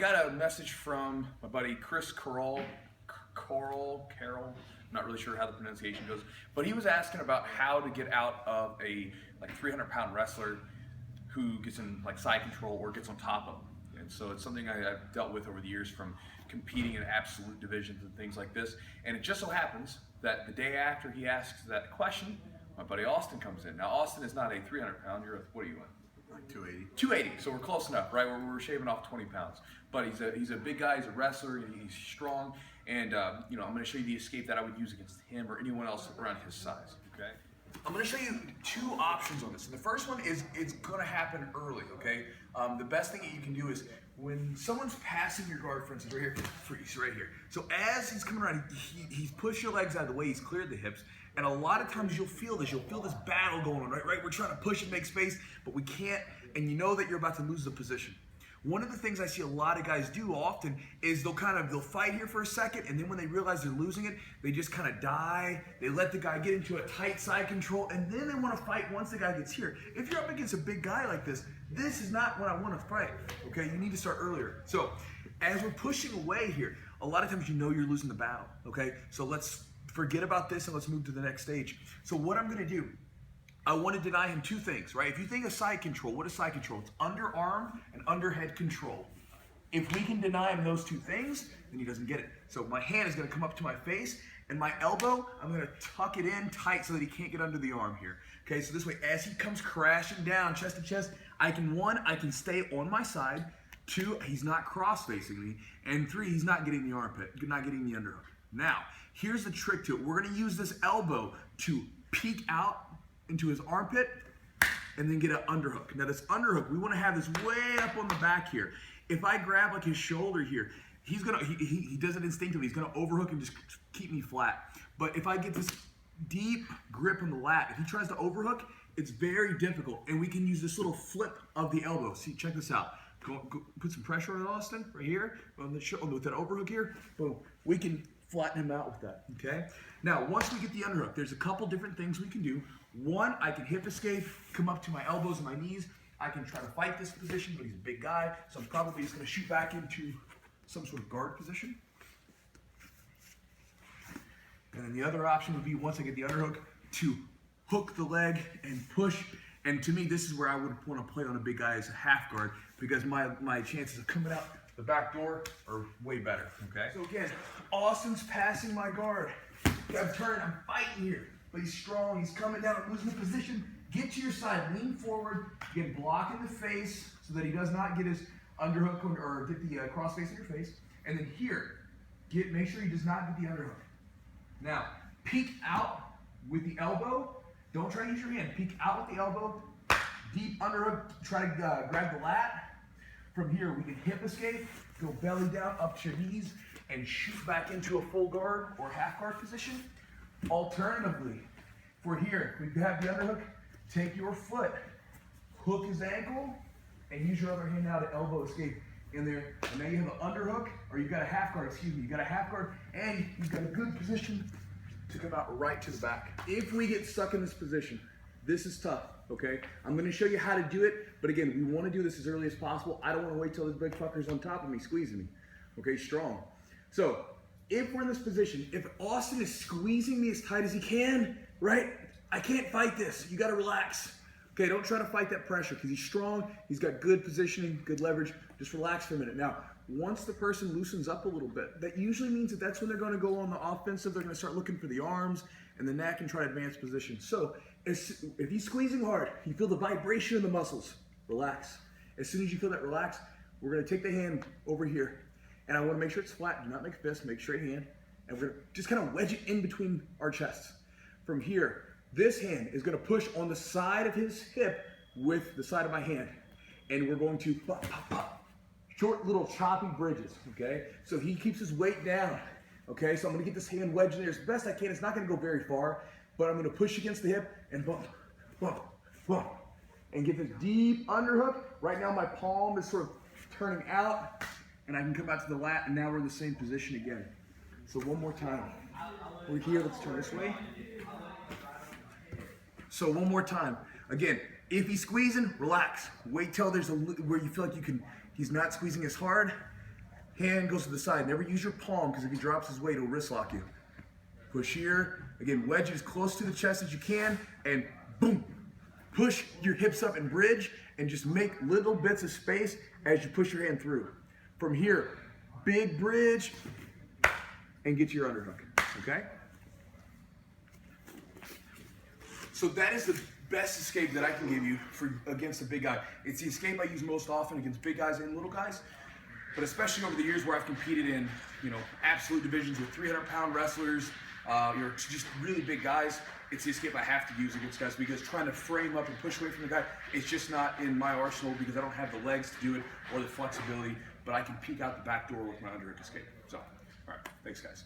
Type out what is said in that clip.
got a message from my buddy Chris Carroll, I'm not really sure how the pronunciation goes, but he was asking about how to get out of a like 300-pound wrestler who gets in like side control or gets on top of him. And so it's something I've dealt with over the years from competing in absolute divisions and things like this. And it just so happens that the day after he asks that question, my buddy Austin comes in. Now Austin is not a 300-pound, what are you at? Like 280. 280, so we're close enough, right? We're shaving off 20 pounds. But he's a big guy, he's a wrestler, he's strong, and you know, I'm gonna show you the escape that I would use against him or anyone else around his size, okay? I'm gonna show you two options on this. And the first one is it's gonna happen early, okay? The best thing that you can do is when someone's passing your guard, for instance, right here, freeze, right here. So as he's coming around, he's pushed your legs out of the way, he's cleared the hips, and a lot of times you'll feel this battle going on, right? We're trying to push and make space, but we can't, and you know that you're about to lose the position. One of the things I see a lot of guys do often is they'll fight here for a second, and then when they realize they're losing it, they just kind of die. They let the guy get into a tight side control, and then they want to fight once the guy gets here. If you're up against a big guy like this is not what I want to fight, okay? You need to start earlier. So as we're pushing away here, a lot of times you know you're losing the battle, okay? So let's forget about this and let's move to the next stage. So what I'm going to do, I want to deny him two things, right? If you think of side control, what is side control? It's underarm and underhead control. If we can deny him those two things, then he doesn't get it. So my hand is going to come up to my face, and my elbow, I'm going to tuck it in tight so that he can't get under the arm here. Okay, so this way, as he comes crashing down chest to chest, I can stay on my side. 2, he's not cross-facing me. And 3, he's not getting the armpit, not getting the underhook. Now, here's the trick to it. We're going to use this elbow to peek out into his armpit and then get an underhook. Now this underhook, we want to have this way up on the back here. If I grab like his shoulder here, he does it instinctively. He's gonna overhook and just keep me flat. But if I get this deep grip on the lat, if he tries to overhook, it's very difficult. And we can use this little flip of the elbow. See, check this out. Go put some pressure on Austin right here on with that overhook here. Boom. We can flatten him out with that, okay? Now, once we get the underhook, there's a couple different things we can do. One, I can hip escape, come up to my elbows and my knees. I can try to fight this position, but he's a big guy, so I'm probably just gonna shoot back into some sort of guard position. And then the other option would be, once I get the underhook, to hook the leg and push. And to me, this is where I would want to play on a big guy as a half guard, because my chances of coming out the back door are way better, okay? So again, Austin's passing my guard. I'm turning, I'm fighting here, but he's strong, he's coming down, I'm losing the position. Get to your side, lean forward, again, block in the face so that he does not get his underhook or get the cross face in your face. And then here, make sure he does not get the underhook. Now, peek out with the elbow. Don't try to use your hand. Peek out with the elbow. Deep underhook. Try to grab the lat. From here, we can hip escape, go belly down up to your knees, and shoot back into a full guard or half guard position. Alternatively, for here, we have the underhook. Take your foot, hook his ankle, and use your other hand now to elbow escape in there. And now you have an underhook, or you've got a half guard, you've got a half guard, and you've got a good position to come out right to the back. If we get stuck in this position, this is tough, okay? I'm gonna show you how to do it, but again, we wanna do this as early as possible. I don't wanna wait till this big fucker's on top of me, squeezing me, okay, strong. So, if we're in this position, if Austin is squeezing me as tight as he can, right? I can't fight this, you gotta relax. Okay, don't try to fight that pressure, because he's strong, he's got good positioning, good leverage. Just relax for a minute. Now, once the person loosens up a little bit, that usually means that that's when they're going to go on the offensive. They're going to start looking for the arms and the neck and try to advance position. So if he's squeezing hard, you feel the vibration in the muscles, relax. As soon as you feel that relax, we're going to take the hand over here, and I want to make sure it's flat. Do not make a fist, make straight hand, and we're going to just kind of wedge it in between our chests. From here, this hand is going to push on the side of his hip with the side of my hand, and we're going to pop, pop, pop. Short little choppy bridges, okay? So he keeps his weight down, okay? So I'm gonna get this hand wedged in there as best I can. It's not gonna go very far, but I'm gonna push against the hip and bump, bump, bump, and get this deep underhook. Right now my palm is sort of turning out, and I can come out to the lat, and now we're in the same position again. So one more time. We're here, let's turn this way. So one more time. Again, if he's squeezing, relax. Wait till there's where you feel like he's not squeezing as hard, hand goes to the side. Never use your palm, because if he drops his weight, he'll wrist lock you. Push here. Again, wedge it as close to the chest as you can, and boom. Push your hips up and bridge, and just make little bits of space as you push your hand through. From here, big bridge, and get to your underhook, okay? So that is the best escape that I can give you against a big guy. It's the escape I use most often against big guys and little guys, but especially over the years where I've competed in, absolute divisions with 300-pound wrestlers, just really big guys. It's the escape I have to use against guys, because trying to frame up and push away from the guy, it's just not in my arsenal, because I don't have the legs to do it or the flexibility, but I can peek out the back door with my underhook escape. So, all right, thanks guys.